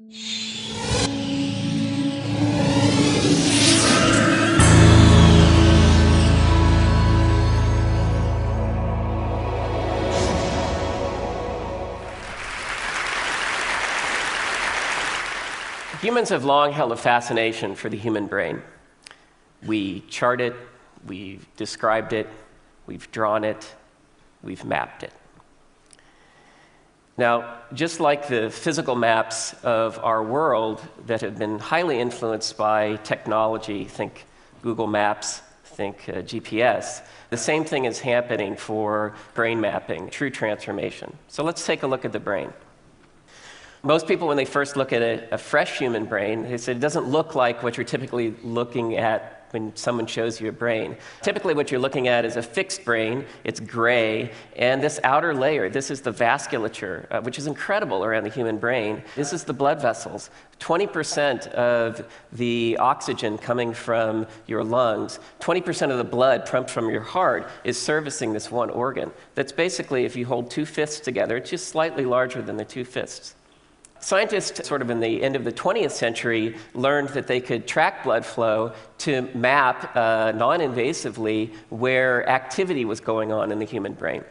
Humans have long held a fascination for the human brain. We chart it, we've described it, we've drawn it, we've mapped it. Now, just like the physical maps of our world that have been highly influenced by technology, think Google Maps, think GPS, the same thing is happening for brain mapping, true transformation. So let's take a look at the brain. Most people, when they first look at a fresh human brain, they say it doesn't look like what you're typically looking at when someone shows you a brain. Typically what you're looking at is a fixed brain, it's gray, and this outer layer, this is the vasculature, which is incredible around the human brain. This is the blood vessels. 20% of the oxygen coming from your lungs, 20% of the blood pumped from your heart is servicing this one organ. That's basically, if you hold two fists together, it's just slightly larger than the two fists. Scientists, sort of in the end of the 20th century, learned that they could track blood flow to map non-invasively where activity was going on in the human brain.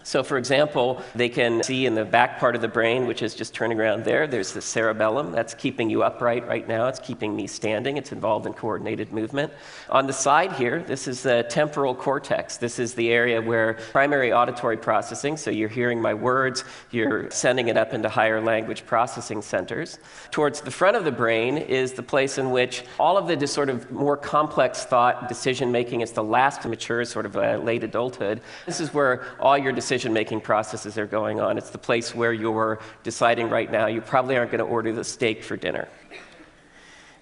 So, for example, they can see in the back part of the brain, which is just turning around there, there's the cerebellum. That's keeping you upright right now. It's keeping me standing. It's involved in coordinated movement. On the side here, this is the temporal cortex. This is the area where primary auditory processing, so you're hearing my words, you're sending it up into higher language processing centers. Towards the front of the brain is the place in which all of the sort of more complex thought, decision-making is the last to mature, sort of late adulthood. This is where all your decision-making processes are going on. It's the place where you're deciding right now you probably aren't going to order the steak for dinner.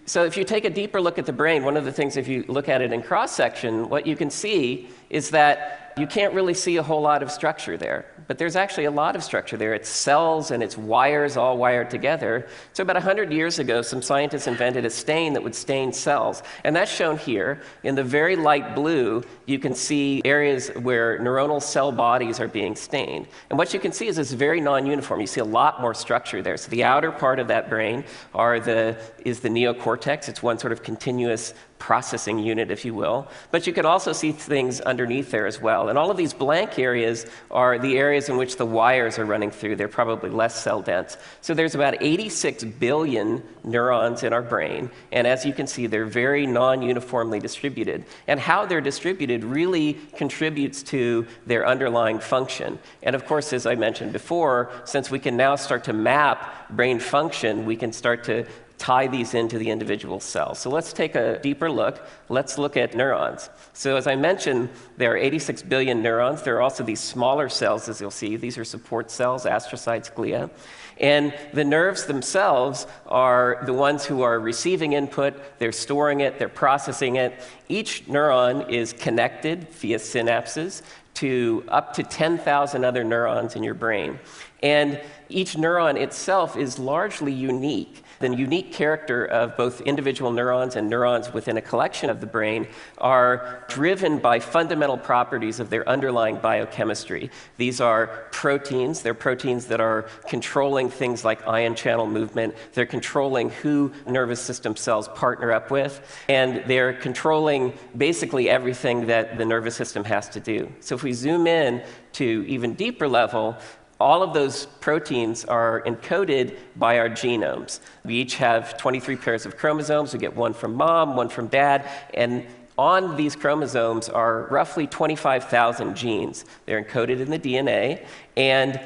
So if you take a deeper look at the brain, one of the things, if you look at it in cross-section, what you can see is that you can't really see a whole lot of structure there. But there's actually a lot of structure there. It's cells and it's wires all wired together. So about 100 years ago, some scientists invented a stain that would stain cells. And that's shown here. In the very light blue, you can see areas where neuronal cell bodies are being stained. And what you can see is it's very non-uniform. You see a lot more structure there. So the outer part of that brain is the neocortex. It's one sort of continuous processing unit, if you will. But you can also see things underneath there as well. And all of these blank areas are the areas in which the wires are running through. They're probably less cell dense. So there's about 86 billion neurons in our brain. And as you can see, they're very non-uniformly distributed. And how they're distributed really contributes to their underlying function. And of course, as I mentioned before, since we can now start to map brain function, we can start to tie these into the individual cells. So let's take a deeper look. Let's look at neurons. So as I mentioned, there are 86 billion neurons. There are also these smaller cells, as you'll see. These are support cells, astrocytes, glia. And the nerves themselves are the ones who are receiving input, they're storing it, they're processing it. Each neuron is connected via synapses to up to 10,000 other neurons in your brain. And each neuron itself is largely unique. The unique character of both individual neurons and neurons within a collection of the brain are driven by fundamental properties of their underlying biochemistry. These are proteins. They're proteins that are controlling things like ion channel movement. They're controlling who nervous system cells partner up with. And they're controlling basically everything that the nervous system has to do. So if we zoom in to even deeper level, all of those proteins are encoded by our genomes. We each have 23 pairs of chromosomes. We get one from mom, one from dad, and on these chromosomes are roughly 25,000 genes. They're encoded in the DNA, and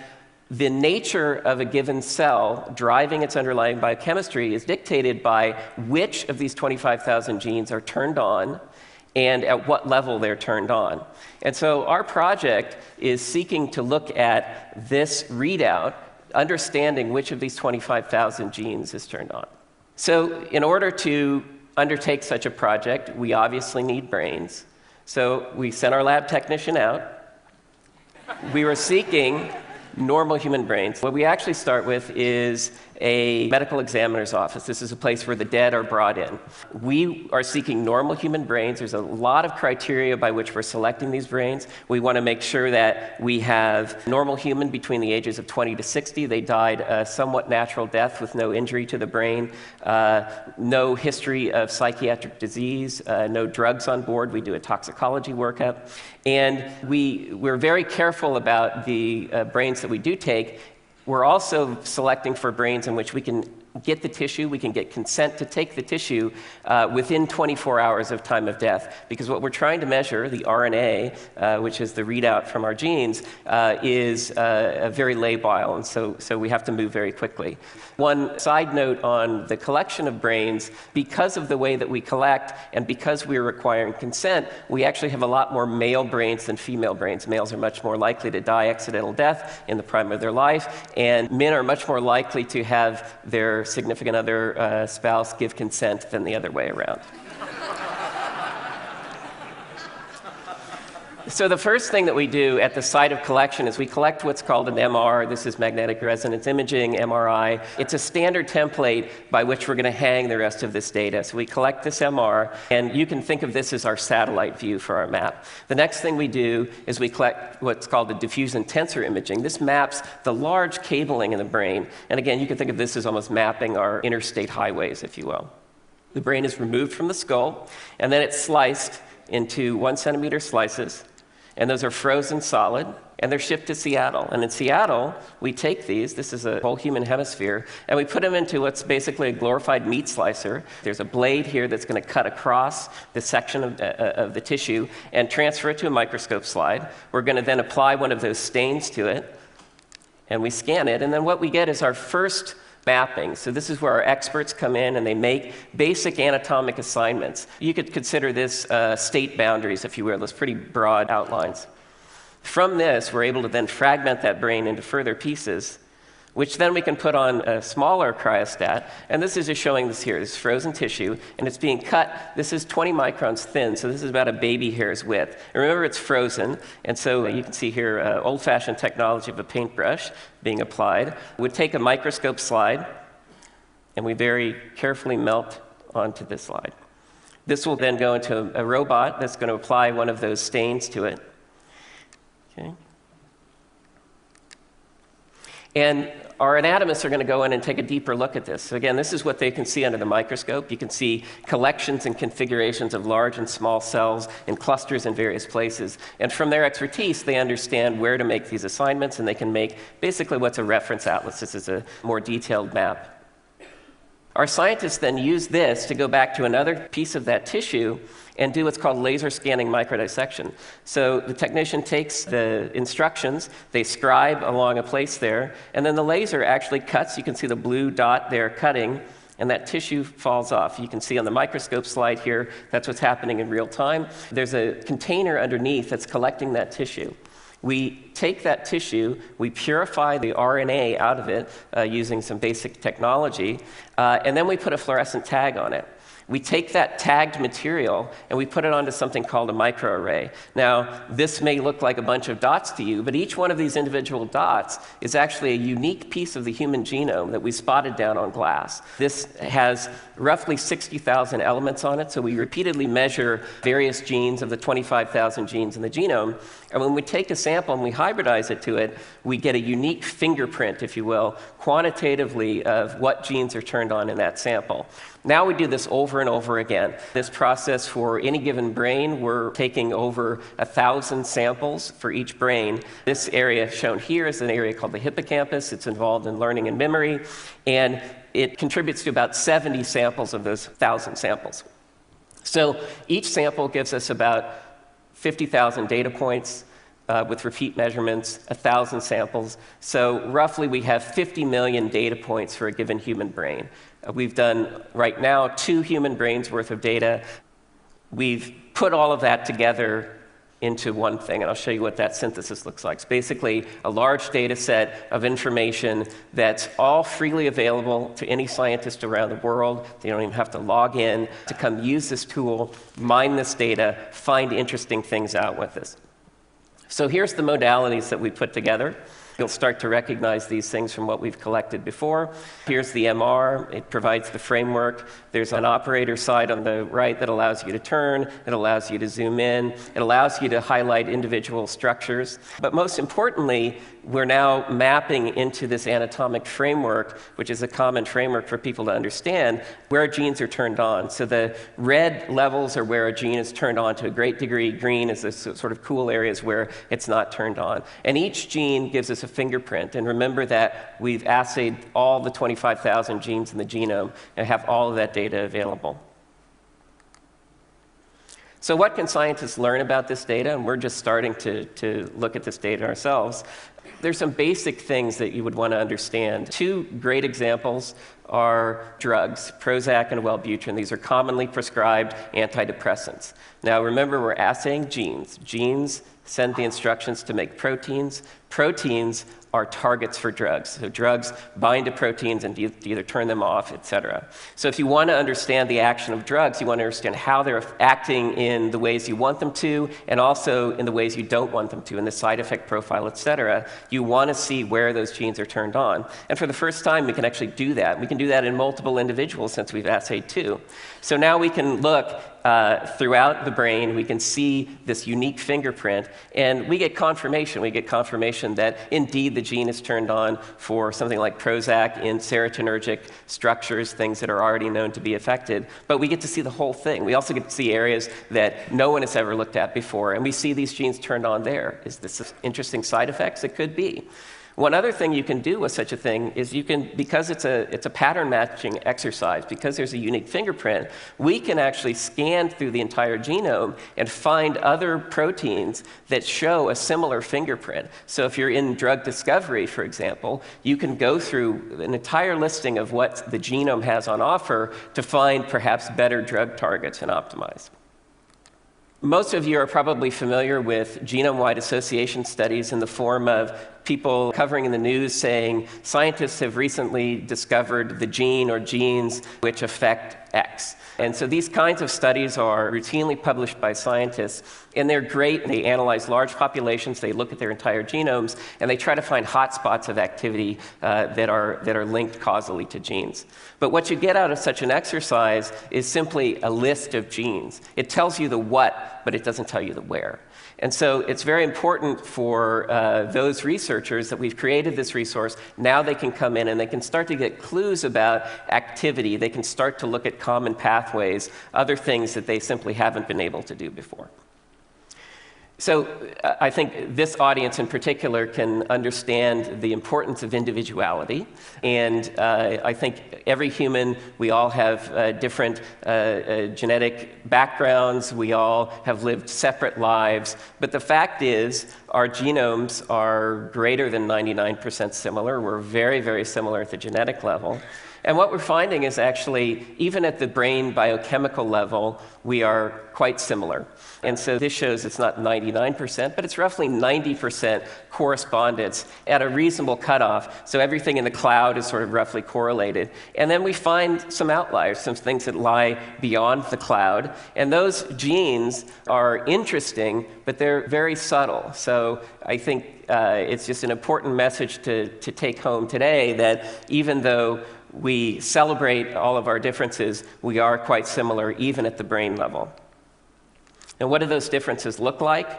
the nature of a given cell driving its underlying biochemistry is dictated by which of these 25,000 genes are turned on and at what level they're turned on. And so our project is seeking to look at this readout, understanding which of these 25,000 genes is turned on. So in order to undertake such a project, we obviously need brains. So we sent our lab technician out. We were seeking normal human brains. What we actually start with is a medical examiner's office. This is a place where the dead are brought in. We are seeking normal human brains. There's a lot of criteria by which we're selecting these brains. We want to make sure that we have normal human between the ages of 20 to 60. They died a somewhat natural death with no injury to the brain, no history of psychiatric disease, no drugs on board. We do a toxicology workup. And we're very careful about the brains that we do take. We're also selecting for brains in which we can get the tissue, we can get consent to take the tissue within 24 hours of time of death. Because what we're trying to measure, the RNA, which is the readout from our genes, is very labile, and so we have to move very quickly. One side note on the collection of brains, because of the way that we collect and because we're requiring consent, we actually have a lot more male brains than female brains. Males are much more likely to die accidental death in the prime of their life, and men are much more likely to have their significant other spouse give consent than the other way around. So the first thing that we do at the site of collection is we collect what's called an MR. This is magnetic resonance imaging, MRI. It's a standard template by which we're going to hang the rest of this data. So we collect this MR, and you can think of this as our satellite view for our map. The next thing we do is we collect what's called the diffuse and tensor imaging. This maps the large cabling in the brain. And again, you can think of this as almost mapping our interstate highways, if you will. The brain is removed from the skull, and then it's sliced into 1 centimeter slices. And those are frozen solid, and they're shipped to Seattle. And in Seattle, we take these, this is a whole human hemisphere, and we put them into what's basically a glorified meat slicer. There's a blade here that's going to cut across the section of the tissue and transfer it to a microscope slide. We're going to then apply one of those stains to it, and we scan it, and then what we get is our first mapping. So this is where our experts come in and they make basic anatomic assignments. You could consider this state boundaries, if you will, those pretty broad outlines. From this, we're able to then fragment that brain into further pieces, which then we can put on a smaller cryostat. And this is just showing this here, this frozen tissue, and it's being cut. This is 20 microns thin, so this is about a baby hair's width. And remember, it's frozen, and so you can see here old-fashioned technology of a paintbrush being applied. We'd take a microscope slide, and we very carefully melt onto this slide. This will then go into a robot that's going to apply one of those stains to it. Okay. And our anatomists are going to go in and take a deeper look at this. So again, this is what they can see under the microscope. You can see collections and configurations of large and small cells in clusters in various places. And from their expertise, they understand where to make these assignments, and they can make basically what's a reference atlas. This is a more detailed map. Our scientists then use this to go back to another piece of that tissue and do what's called laser scanning microdissection. So the technician takes the instructions, they scribe along a place there, and then the laser actually cuts. You can see the blue dot there cutting, and that tissue falls off. You can see on the microscope slide here, that's what's happening in real time. There's a container underneath that's collecting that tissue. We take that tissue, we purify the RNA out of it using some basic technology, and then we put a fluorescent tag on it. We take that tagged material and we put it onto something called a microarray. Now, this may look like a bunch of dots to you, but each one of these individual dots is actually a unique piece of the human genome that we spotted down on glass. This has roughly 60,000 elements on it, so we repeatedly measure various genes of the 25,000 genes in the genome. And when we take a sample and we hybridize it to it, we get a unique fingerprint, if you will, quantitatively of what genes are turned on in that sample. Now we do this over and over again. This process for any given brain, we're taking over 1,000 samples for each brain. This area shown here is an area called the hippocampus. It's involved in learning and memory, and it contributes to about 70 samples of those 1,000 samples. So each sample gives us about 50,000 data points with repeat measurements, 1,000 samples. So roughly we have 50 million data points for a given human brain. We've done, right now, 2 human brains worth of data. We've put all of that together into one thing, and I'll show you what that synthesis looks like. It's basically a large data set of information that's all freely available to any scientist around the world. They don't even have to log in to come use this tool, mine this data, find interesting things out with this. So here's the modalities that we put together. You'll start to recognize these things from what we've collected before. Here's the MR. It provides the framework. There's an operator side on the right that allows you to turn. It allows you to zoom in. It allows you to highlight individual structures. But most importantly, we're now mapping into this anatomic framework, which is a common framework for people to understand, where genes are turned on. So the red levels are where a gene is turned on to a great degree. Green is the sort of cool areas where it's not turned on. And each gene gives us a fingerprint. And remember that we've assayed all the 25,000 genes in the genome and have all of that data available. So what can scientists learn about this data? And we're just starting to look at this data ourselves. There's some basic things that you would want to understand. Two great examples are drugs, Prozac and Wellbutrin. These are commonly prescribed antidepressants. Now remember, we're assaying genes. Genes send the instructions to make proteins. Proteins are targets for drugs. So drugs bind to proteins and either turn them off, et cetera. So if you want to understand the action of drugs, you want to understand how they're acting in the ways you want them to, and also in the ways you don't want them to, in the side effect profile, et cetera. You want to see where those genes are turned on. And for the first time, we can actually do that. We can do that in multiple individuals since we've assayed two. So now we can look throughout the brain, we can see this unique fingerprint, and we get confirmation. We get confirmation that indeed the gene is turned on for something like Prozac in serotonergic structures, things that are already known to be affected. But we get to see the whole thing. We also get to see areas that no one has ever looked at before, and we see these genes turned on there. Is this interesting side effects? It could be. One other thing you can do with such a thing is you can, because it's a pattern matching exercise, because there's a unique fingerprint, we can actually scan through the entire genome and find other proteins that show a similar fingerprint. So if you're in drug discovery, for example, you can go through an entire listing of what the genome has on offer to find perhaps better drug targets and optimize. Most of you are probably familiar with genome-wide association studies in the form of people covering in the news saying scientists have recently discovered the gene or genes which affect X. And so these kinds of studies are routinely published by scientists, and they're great. They analyze large populations, they look at their entire genomes, and they try to find hotspots of activity that are linked causally to genes. But what you get out of such an exercise is simply a list of genes. It tells you the what, but it doesn't tell you the where. And so it's very important for those researchers that we've created this resource. Now they can come in and they can start to get clues about activity. They can start to look at common pathways, other things that they simply haven't been able to do before. So I think this audience in particular can understand the importance of individuality. And I think every human, we all have different genetic backgrounds. We all have lived separate lives. But the fact is, our genomes are greater than 99% similar. We're very, very similar at the genetic level. And what we're finding is actually, even at the brain biochemical level, we are quite similar. And so this shows it's not 99%, but it's roughly 90% correspondence at a reasonable cutoff. So everything in the cloud is sort of roughly correlated. And then we find some outliers, some things that lie beyond the cloud. And those genes are interesting, but they're very subtle. So I think it's just an important message to take home today that even though we celebrate all of our differences, we are quite similar even at the brain level. And what do those differences look like?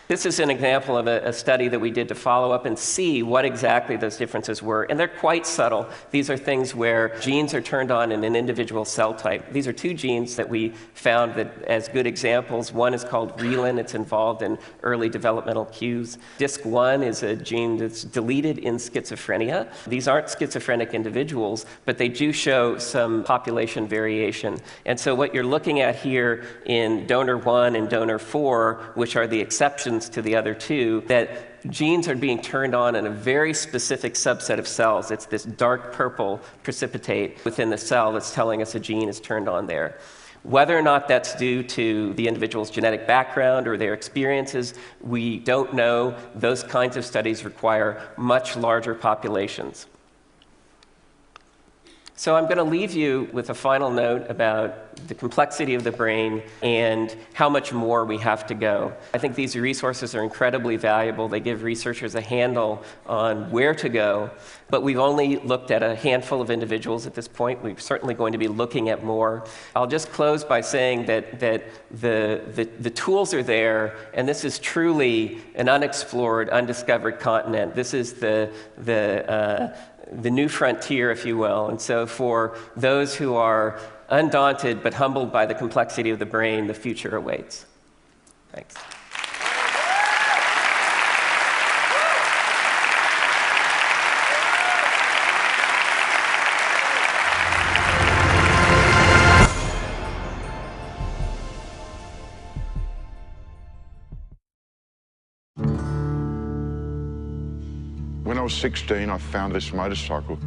This is an example of a study that we did to follow up and see what exactly those differences were. And they're quite subtle. These are things where genes are turned on in an individual cell type. These are two genes that we found that as good examples. One is called relin. It's involved in early developmental cues. DISC1 is a gene that's deleted in schizophrenia. These aren't schizophrenic individuals, but they do show some population variation. And so what you're looking at here in donor 1 and donor 4, which are the exceptions to the other two, that genes are being turned on in a very specific subset of cells. It's this dark purple precipitate within the cell that's telling us a gene is turned on there. Whether or not that's due to the individual's genetic background or their experiences, we don't know. Those kinds of studies require much larger populations. So I'm going to leave you with a final note about the complexity of the brain and how much more we have to go. I think these resources are incredibly valuable. They give researchers a handle on where to go, but we've only looked at a handful of individuals at this point. We're certainly going to be looking at more. I'll just close by saying that the tools are there, and this is truly an unexplored, undiscovered continent. This is the new frontier, if you will. And so for those who are undaunted but humbled by the complexity of the brain, the future awaits. Thanks. When I was 16, I found this motorcycle.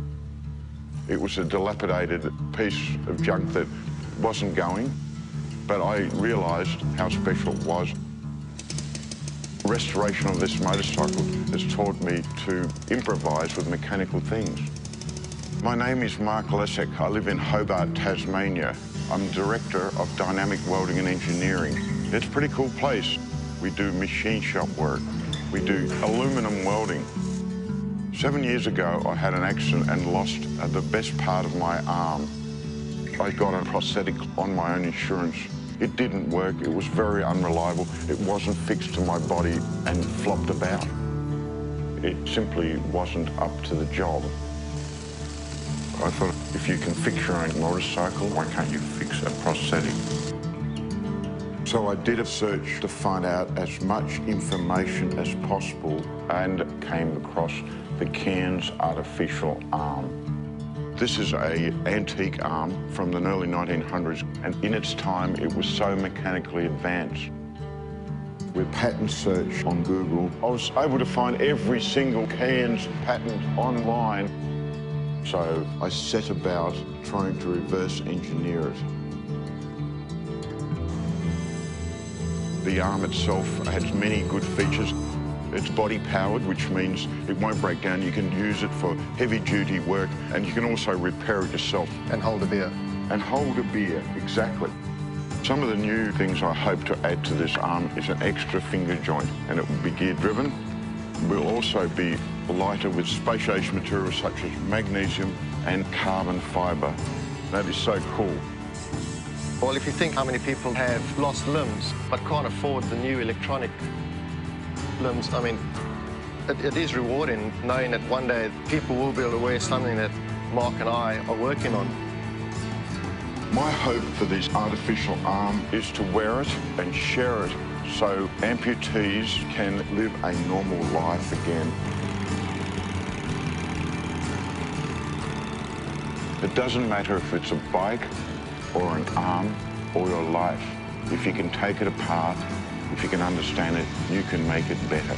It was a dilapidated piece of junk that wasn't going, but I realised how special it was. Restoration of this motorcycle has taught me to improvise with mechanical things. My name is Mark Lesek. I live in Hobart, Tasmania. I'm Director of Dynamic Welding and Engineering. It's a pretty cool place. We do machine shop work. We do aluminium welding. 7 years ago, I had an accident and lost the best part of my arm. I got a prosthetic on my own insurance. It didn't work. It was very unreliable. It wasn't fixed to my body and flopped about. It simply wasn't up to the job. I thought, if you can fix your own motorcycle, why can't you fix a prosthetic? So I did a search to find out as much information as possible and came across the Cairns artificial arm. This is an antique arm from the early 1900s, and in its time it was so mechanically advanced. With patent search on Google, I was able to find every single Cairns patent online. So I set about trying to reverse engineer it. The arm itself has many good features. It's body powered, which means it won't break down. You can use it for heavy duty work, and you can also repair it yourself. And hold a beer. And hold a beer, exactly. Some of the new things I hope to add to this arm is an extra finger joint, and it will be gear driven. Will also be lighter with space-age materials such as magnesium and carbon fibre. That is so cool. Well, if you think how many people have lost limbs but can't afford the new electronic limbs, I mean, it is rewarding knowing that one day people will be able to wear something that Mark and I are working on. My hope for this artificial arm is to wear it and share it so amputees can live a normal life again. It doesn't matter if it's a bike or an arm or your life. If you can take it apart, if you can understand it, you can make it better.